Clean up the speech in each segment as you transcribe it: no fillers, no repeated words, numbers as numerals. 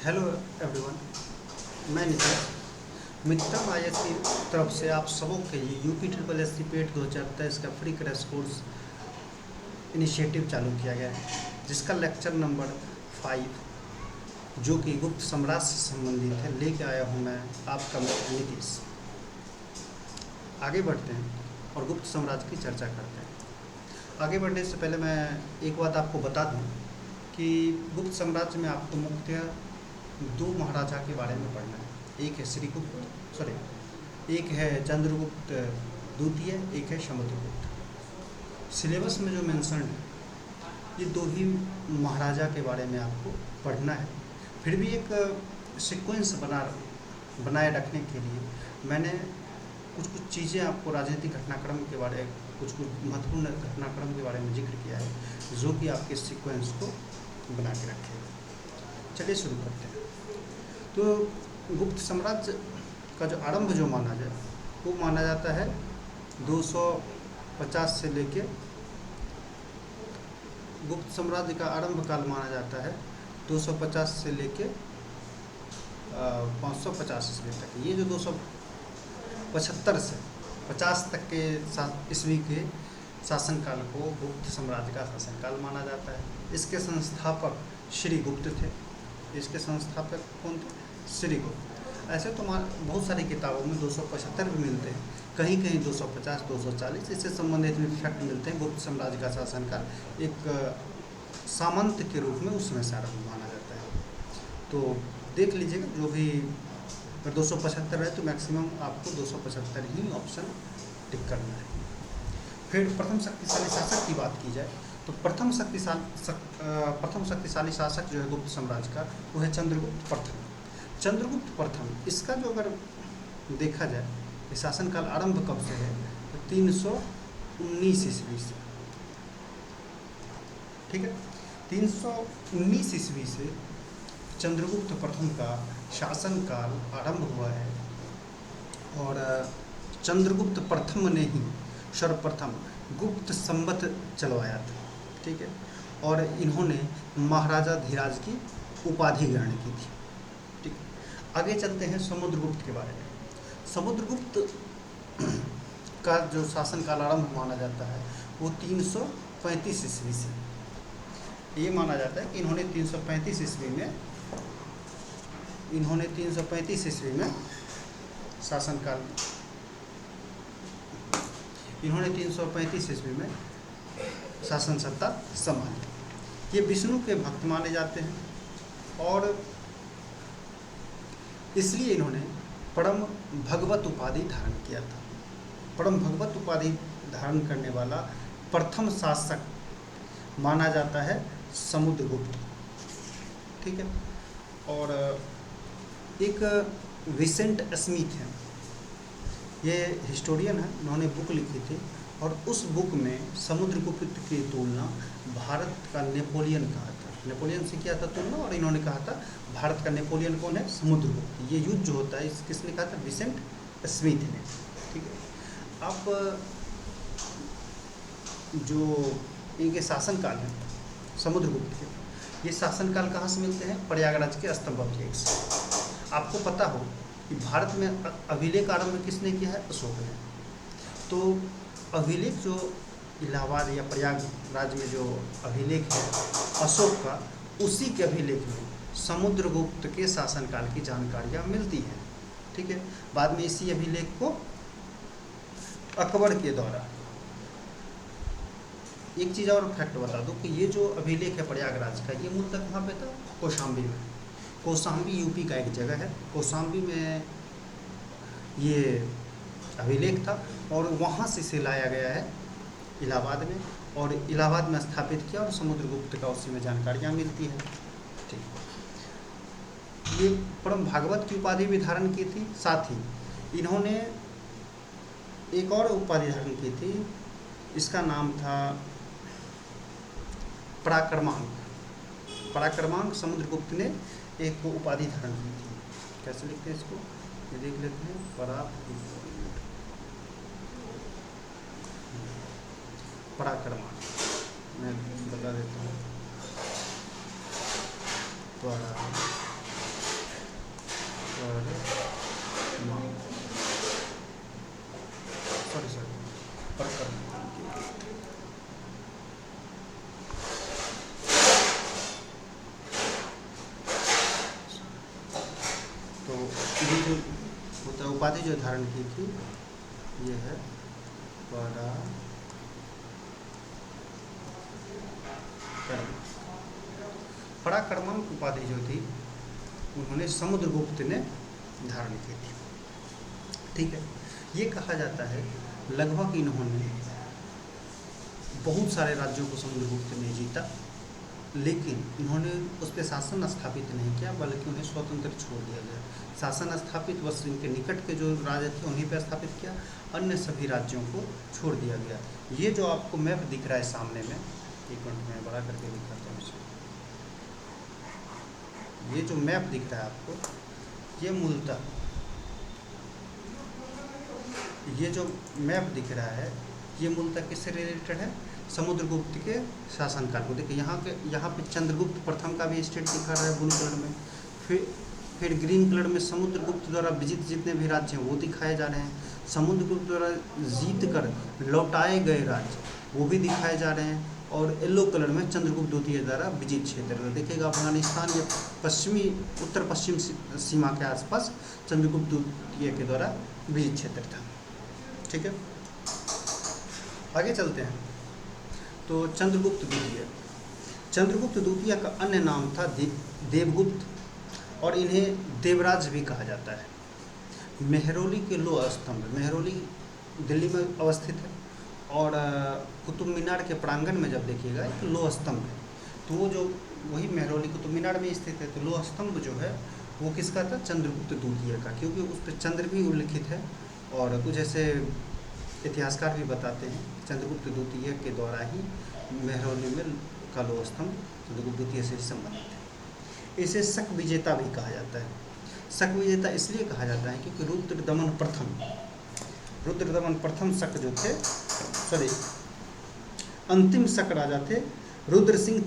Hello everyone, मैं Nitin. मित्तम IAS की तरफ से आप सबों के लिए यूपी ट्रिपल एस सी पेट 2023 का फ्री क्रैश कोर्स इनिशिएटिव चालू किया गया है, जिसका लेक्चर नंबर 5 जो कि गुप्त साम्राज्य से संबंधित है लेके आया हूँ मैं आपका मित्र नीतीश। आगे बढ़ते हैं और गुप्त साम्राज्य की चर्चा करते हैं। आगे बढ़ने से पहले मैं एक बात आपको बता दूं कि गुप्त साम्राज्य में आपको मुख्यतः दो महाराजा के बारे में पढ़ना है। एक है एक है चंद्रगुप्त द्वितीय, एक है समुद्रगुप्त। सिलेबस में जो मेंशन है ये दो ही महाराजा के बारे में आपको पढ़ना है। फिर भी एक सीक्वेंस बनाए रखने के लिए मैंने कुछ चीज़ें आपको राजनीतिक घटनाक्रम के बारे कुछ महत्वपूर्ण घटनाक्रम के बारे में जिक्र किया है जो कि आपके सीक्वेंस को बना के रखेगा। चलिए शुरू करते हैं। तो गुप्त साम्राज्य का जो आरंभ जो माना जाए वो माना जाता है 250 से लेके गुप्त साम्राज्य का आरंभ काल माना जाता है 250 से लेके 550 ईस्वी तक। ये जो 275 से 50 तक के ईस्वी के शासनकाल को गुप्त साम्राज्य का शासनकाल माना जाता है। इसके संस्थापक श्री गुप्त थे। इसके संस्थापक कौन थे? श्री गुप्त। ऐसे तो बहुत सारी किताबों में 275 भी मिलते हैं, कहीं कहीं 250, 240 इससे संबंधित भी फैक्ट मिलते हैं। गुप्त साम्राज्य का शासनकाल एक सामंत के रूप में उसमें से आरंभ माना जाता है। तो देख लीजिएगा, जो भी अगर 275 है तो मैक्सिमम आपको 275 ही ऑप्शन टिक करना है। फिर प्रथम शक्तिशाली शासक की बात की जाए तो प्रथम शक्तिशाली शासक जो है गुप्त साम्राज्य का वो है चंद्रगुप्त प्रथम। चंद्रगुप्त प्रथम, इसका जो अगर देखा जाए ये शासनकाल आरंभ कब से है तो 319 ईस्वी से। ठीक है, 319 ईस्वी से चंद्रगुप्त प्रथम का शासनकाल आरंभ हुआ है और चंद्रगुप्त प्रथम ने ही सर्वप्रथम गुप्त संवत चलवाया था। ठीक है, और इन्होंने महाराजा धीराज की उपाधि ग्रहण की थी। ठीक, आगे चलते हैं समुद्रगुप्त के बारे में। समुद्रगुप्त का जो शासनकाल आरंभ माना जाता है वो 335 ईस्वी से। ये माना जाता है कि इन्होंने 335 ईस्वी में शासनकाल इन्होंने 335 ईस्वी में शासन सत्ता संभाली। ये विष्णु के भक्त माने जाते हैं और इसलिए इन्होंने परम भगवत उपाधि धारण किया था। परम भगवत उपाधि धारण करने वाला प्रथम शासक माना जाता है समुद्रगुप्त। ठीक है, और एक विसेंट स्मिथ है, ये हिस्टोरियन है, उन्होंने बुक लिखी थी और उस बुक में समुद्रगुप्त की तुलना भारत का नेपोलियन कहा था। नेपोलियन से किया था तुलना और इन्होंने कहा था भारत का नेपोलियन कौन है? समुद्रगुप्त। ये युद्ध जो होता है किसने कहा था? विसेंट स्मिथ ने। ठीक है, आप जो इनके शासनकाल हैं समुद्रगुप्त के, ये शासनकाल कहाँ से मिलते हैं? प्रयागराज के स्तंभाभिलेख से। आपको पता हो कि भारत में अभिलेख आरंभ किसने किया है? अशोक ने। तो अभिलेख जो इलाहाबाद या प्रयागराज में जो अभिलेख है अशोक का, उसी के अभिलेख में समुद्रगुप्त के शासनकाल की जानकारियाँ मिलती हैं। ठीक है, बाद में इसी अभिलेख को अकबर के द्वारा, एक चीज़ और फैक्ट बता दूं कि ये जो अभिलेख है प्रयागराज का, ये मूलतः कहाँ पे था? कौशाम्बी में। कौशाम्बी यूपी का एक जगह है, कौशाम्बी में ये अभिलेख था और वहाँ से इसे लाया गया है इलाहाबाद में और इलाहाबाद में स्थापित किया और समुद्रगुप्त का उसी में जानकारियाँ मिलती हैं। ठीक, ये परम भागवत की उपाधि भी धारण की थी। साथ ही इन्होंने एक और उपाधि धारण की थी, इसका नाम था पराक्रमांक। पराक्रमांक समुद्रगुप्त ने एक उपाधि धारण की थी। कैसे लिखते हैं इसको? ये देख लेते हैं। पराक्रमांक मैं बता देता हूँ। उपाधि जो होता है, उपाधि जो धारण की थी ये है पराक्रम। पराक्रमण उपाधि जो थी उन्होंने समुद्रगुप्त ने धारण की थी। ठीक है, ये कहा जाता है लगभग इन्होंने बहुत सारे राज्यों को समुद्रगुप्त ने जीता, लेकिन इन्होंने उस पर शासन स्थापित नहीं किया, बल्कि उन्हें स्वतंत्र छोड़ दिया गया। शासन स्थापित बस इनके निकट के जो राज्य थे उन्हीं पर स्थापित किया, अन्य सभी राज्यों को छोड़ दिया गया। ये जो आपको मैप दिख रहा है सामने में, एक मिनट में बड़ा करके दिखाता हूँ इसे। ये जो मैप दिख रहा है आपको, ये मूलतः ये जो मैप दिख रहा है ये मूलतः किससे रिलेटेड है? समुद्रगुप्त के शासनकाल को। देखिए यहाँ पे चंद्रगुप्त प्रथम का भी स्टेट दिखा रहा है ब्लू कलर में, फिर ग्रीन कलर में समुद्रगुप्त द्वारा विजित जितने भी राज्य हैं वो दिखाए जा रहे हैं, समुद्रगुप्त द्वारा जीत कर लौटाए गए राज्य वो भी दिखाए जा रहे हैं, और येलो कलर में चंद्रगुप्त द्वितीय द्वारा विजित क्षेत्र। देखिएगा अफगानिस्तान या पश्चिमी उत्तर पश्चिम सीमा के आसपास चंद्रगुप्त द्वितीय के द्वारा विजित क्षेत्र था। ठीक है, आगे चलते हैं। तो चंद्रगुप्त द्वितीय का अन्य नाम था देवगुप्त, और इन्हें देवराज भी कहा जाता है। मेहरौली के लोह स्तंभ, मेहरौली दिल्ली में अवस्थित है, और कुतुब मीनार के प्रांगण में जब देखिएगा एक लोह स्तंभ है, तो वो जो वही मेहरौली कुतुब मीनार में स्थित है। तो लोह स्तंभ जो है वो किसका था? चंद्रगुप्त द्वितीय का, क्योंकि उस पर चंद्र भी उल्लिखित है, और कुछ ऐसे इतिहासकार भी बताते हैं चंद्रगुप्त द्वितीय के द्वारा ही मेहरौली में का लोह स्तंभ चंद्रगुप्त द्वितीय से संबंधित है। इसे शक विजेता भी कहा जाता है। शक विजेता इसलिए कहा जाता है क्योंकि रुद्रदमन प्रथम शक जो थे, सॉरी अंतिम शक राजा थे रुद्र सिंह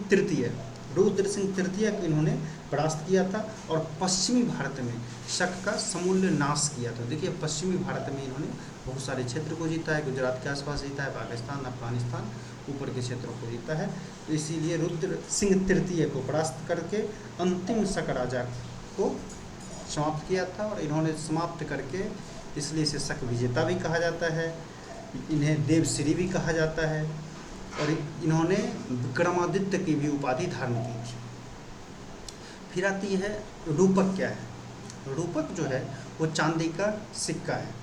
तृतीय को इन्होंने परास्त किया था, और पश्चिमी भारत में शक का समूल्य नाश किया था। देखिए पश्चिमी भारत में इन्होंने बहुत सारे क्षेत्र को जीता है, गुजरात के आसपास जीता है, पाकिस्तान, अफगानिस्तान ऊपर के क्षेत्रों को जीता है। तो इसीलिए रुद्र सिंह तृतीय को परास्त करके अंतिम शक राजा को समाप्त किया था, और इन्होंने समाप्त करके इसलिए इसे शक विजेता भी कहा जाता है, इन्हें देवश्री भी कहा जाता है, और इन्होंने विक्रमादित्य की भी उपाधि धारण की थी। फिर आती है रूपक। क्या है? रूपक जो है वो चांदी का सिक्का है।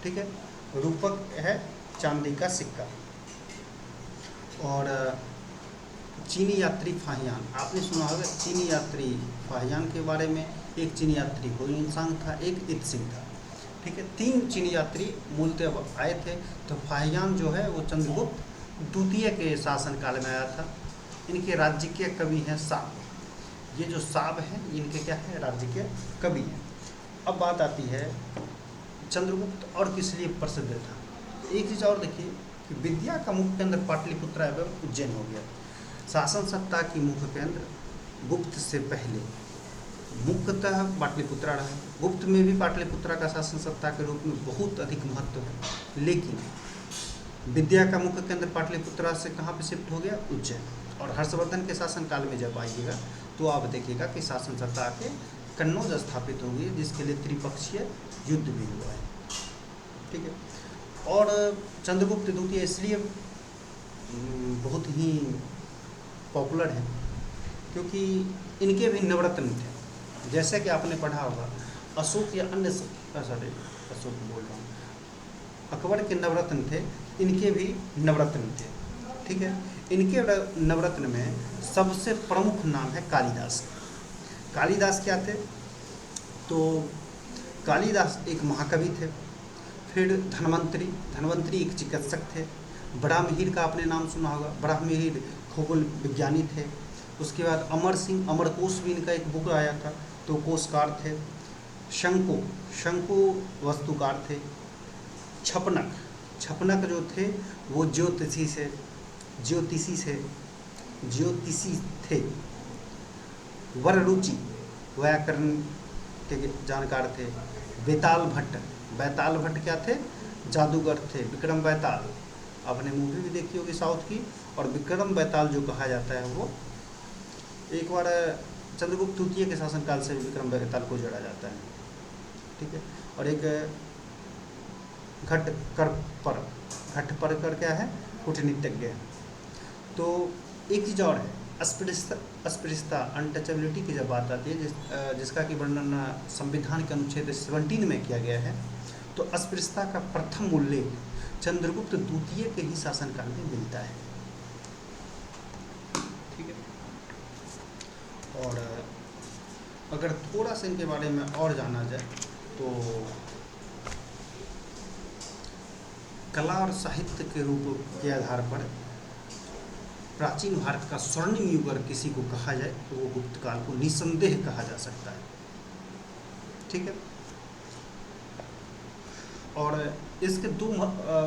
ठीक है, रूपक है चांदी का सिक्का। और चीनी यात्री फाहियान, आपने सुना होगा चीनी यात्री फाहियान के बारे में। एक चीनी यात्री हुइनसांग था, एक इत्सिंग था। ठीक है, 3 चीनी यात्री मूलतः आए थे। तो फाहियान जो है वो चंद्रगुप्त द्वितीय के शासनकाल में आया था। इनके राज्य के कवि हैं साब। ये जो साब हैं इनके क्या है? राज्य के कवि हैं। अब बात आती है चंद्रगुप्त और किस लिए प्रसिद्ध था। एक चीज़ और देखिए कि विद्या का मुख्य केंद्र पाटलिपुत्र एवं उज्जैन हो गया। शासन सत्ता की मुख्य केंद्र गुप्त से पहले मुख्यतः पाटलिपुत्रा रहा। गुप्त में भी पाटलिपुत्रा का शासन सत्ता के रूप में बहुत अधिक महत्व है, लेकिन विद्या का मुख्य केंद्र पाटलिपुत्रा से कहाँ पे शिफ्ट हो गया? उज्जैन। और हर्षवर्धन के शासनकाल में जब आइएगा तो आप देखिएगा कि शासन सत्ता आके कन्नौज स्थापित हो गई, जिसके लिए त्रिपक्षीय युद्ध भी हुआ है। ठीक है, और चंद्रगुप्त द्वितीय इसलिए बहुत ही पॉपुलर है क्योंकि इनके भी नवरत्न थे। जैसे कि आपने पढ़ा होगा अशोक या अन्य अशोक बोल रहा हूँ, अकबर के नवरत्न थे, इनके भी नवरत्न थे। ठीक है, इनके नवरत्न में सबसे प्रमुख नाम है कालिदास। कालिदास क्या थे? तो कालिदास एक महाकवि थे। फिर धन्वंतरी एक चिकित्सक थे। ब्रह्महीर का आपने नाम सुना होगा, ब्रह्महीर खगोल विज्ञानी थे। उसके बाद अमरकोश भी इनका एक बुक आया था, तो कोशकार थे। शंकु वस्तुकार थे। छपनक जो थे वो ज्योतिषी थे। वररुचि व्याकरण के जानकार थे। बेताल भट्ट क्या थे? जादूगर थे। विक्रम बेताल, आपने मूवी भी देखी होगी साउथ की, और विक्रम बेताल जो कहा जाता है वो एक बार चंद्रगुप्त द्वितीय के शासनकाल से विक्रम बेताल को जोड़ा जाता है। ठीक है। और एक घट कर पर, घट पर कर क्या है, कूटनीतिज्ञ है। तो एक चीज़ और है, अस्पृश्यता अनटचेबिलिटी की जब बात आती है, जिसका कि वर्णन संविधान के अनुच्छेद 17 में किया गया है, तो अस्पृश्यता का प्रथम उल्लेख चंद्रगुप्त द्वितीय के ही शासनकाल में मिलता है। ठीक है। और अगर थोड़ा सा इनके बारे में और जाना जाए तो कला और साहित्य के रूप के आधार पर प्राचीन भारत का स्वर्णिम युग अगर किसी को कहा जाए तो वो गुप्त काल को निसंदेह कहा जा सकता है। ठीक है। और इसके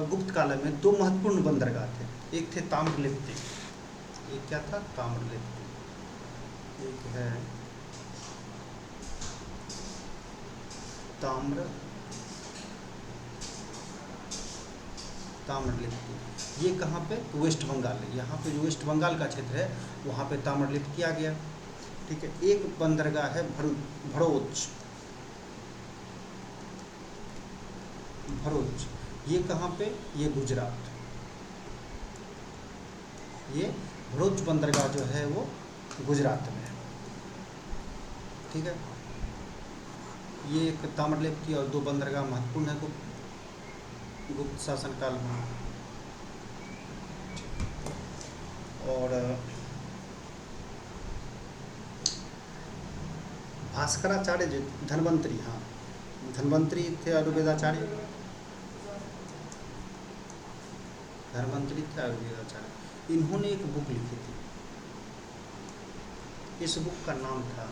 गुप्त काल में दो महत्वपूर्ण बंदरगाह थे। एक थे ताम्रलिप्ति, एक क्या था, ताम्रलिप्ति, एक है ताम्रलिप्ति। ये कहाँ पे, वेस्ट बंगाल है। यहाँ पे जो वेस्ट बंगाल का क्षेत्र है वहाँ पे ताम्रलिप्ति किया गया। ठीक है। एक बंदरगाह है भरोच, भरूच, ये कहाँ पे, ये गुजरात। ये भरूच बंदरगाह जो है वो गुजरात में है। ठीक है। ये एक ताम्रलिप्ति और दो बंदरगाह महत्वपूर्ण है गुप्त शासनकाल में। और भास्कराचार्य जो धन्वंतरी, हाँ धन्वंतरी थे आयुर्वेदाचार्य, धन्वंतरी थे आयुर्वेदाचार्य। इन्होंने एक बुक लिखी थी, इस बुक का नाम था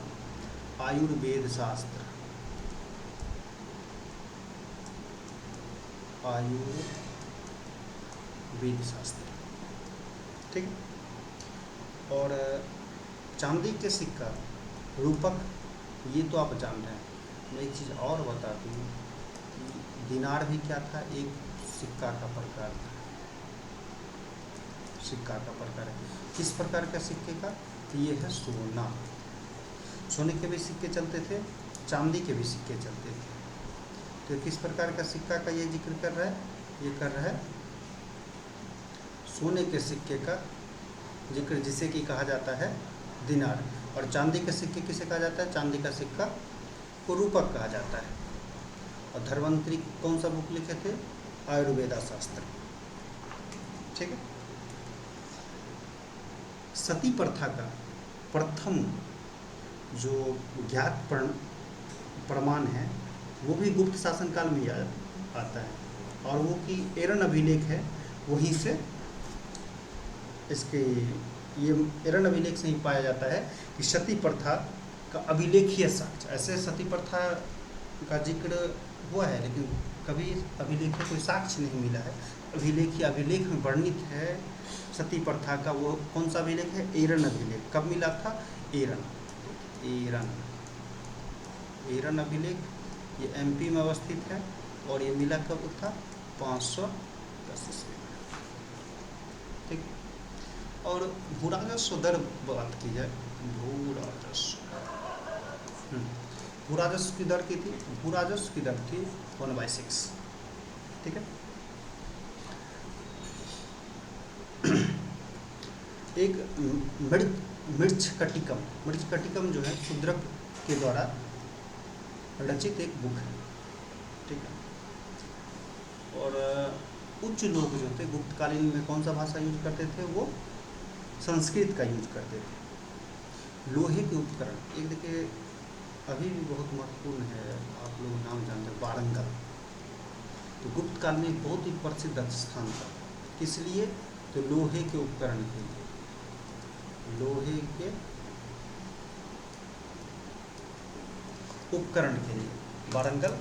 आयुर्वेद शास्त्र, आयुर्वेद शास्त्र। ठीक। और चांदी के सिक्का, रूपक, ये तो आप जान रहे हैं। मैं एक चीज़ और बता दूँ, दिनार भी क्या था, एक सिक्का का प्रकार था, सिक्का का प्रकार है। किस प्रकार का सिक्के का, तो ये है सोना, सोने के भी सिक्के चलते थे, चांदी के भी सिक्के चलते थे। तो किस प्रकार का सिक्का का ये जिक्र कर रहा है, ये कर रहा है सोने के सिक्के का जिक्र, जिसे कि कहा जाता है दिनार। और चांदी के सिक्के किसे कहा जाता है, चांदी का सिक्का को रूपक कहा जाता है। और धन्वंतरी कौन सा बुक लिखे थे, आयुर्वेदा शास्त्र। ठीक है। सती प्रथा का प्रथम जो ज्ञात प्रमाण है वो भी गुप्त शासनकाल में आता है, और वो कि एरन अभिलेख है, वहीं से इसके ये एरन अभिलेख से ही पाया जाता है कि सती प्रथा का अभिलेखीय साक्ष्य, ऐसे सती प्रथा का जिक्र हुआ है लेकिन कभी अभिलेखीय कोई साक्ष्य नहीं मिला है। अभिलेख में वर्णित है सती प्रथा का, वो कौन सा अभिलेख है, एरन अभिलेख। कब मिला था, एरन अभिलेख, ये एमपी में अवस्थित है। और ये मिला कब था, 510 ईस्वी में। ठीक। और भूराजस्व दर बात की जाए, भूराजस्व की दर की थी, भूराजस्व की दर थी 1/6। ठीक है। एक मृच्छकटिकम जो है शूद्रक के द्वारा रचित एक बुक है। ठीक है। और उच्च लोग जो थे गुप्तकालीन में कौन सा भाषा यूज करते थे, वो संस्कृत का यूज करते थे। लोहे के उपकरण, एक देखिए अभी भी बहुत महत्वपूर्ण है, आप लोग नाम जानते हैं, वारंगल। तो गुप्त काल में एक बहुत ही प्रसिद्ध स्थान था, किस लिए, तो लोहे के उपकरण के लिए, लोहे के उपकरण के लिए वारंगल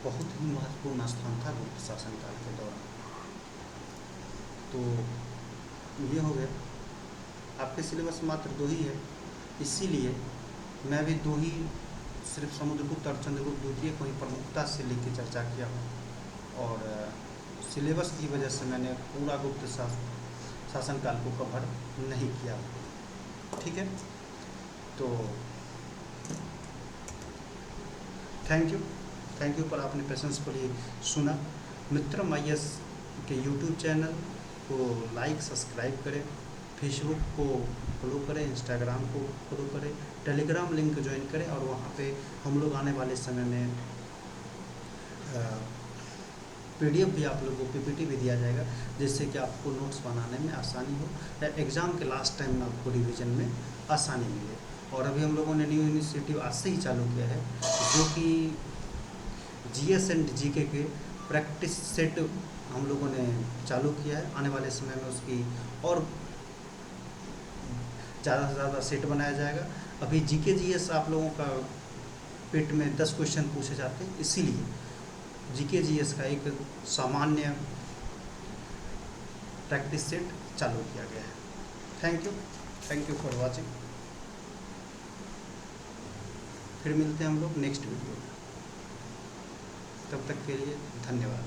बहुत ही महत्वपूर्ण स्थान था गुप्त शासनकाल के दौरान। तो ये हो गया, आपके सिलेबस मात्र 2 ही है, इसीलिए मैं भी 2 ही सिर्फ समुद्रगुप्त और चंद्रगुप्त द्वितीय को ही प्रमुखता से लेकर चर्चा किया हूँ। और सिलेबस की वजह से मैंने पूरा गुप्त शासनकाल को कवर नहीं किया। ठीक है। तो थैंक यू। थैंक यू पर आपने पेशेंसफुली सुना। मित्रम IAS के यूट्यूब चैनल को लाइक सब्सक्राइब करें, फेसबुक को फॉलो करें, इंस्टाग्राम को फॉलो करें, टेलीग्राम लिंक ज्वाइन करें और वहाँ पे हम लोग आने वाले समय में PDF भी आप लोगों को PPT भी दिया जाएगा, जिससे कि आपको नोट्स बनाने में आसानी हो या एग्ज़ाम के लास्ट टाइम में आपको रिवीजन में आसानी मिले। और अभी हम लोगों ने न्यू इनिशिएटिव आज से ही चालू किया है, जो कि GS एंड GK के प्रैक्टिस सेट हम लोगों ने चालू किया है। आने वाले समय में उसकी और ज़्यादा से ज़्यादा सेट बनाया जाएगा। अभी GK GS आप लोगों का पेट में 10 क्वेश्चन पूछे जाते हैं, इसीलिए GK GS का एक सामान्य प्रैक्टिस सेट चालू किया गया है। Thank you for watching. फिर मिलते हैं हम लोग नेक्स्ट वीडियो में, तब तक के लिए धन्यवाद।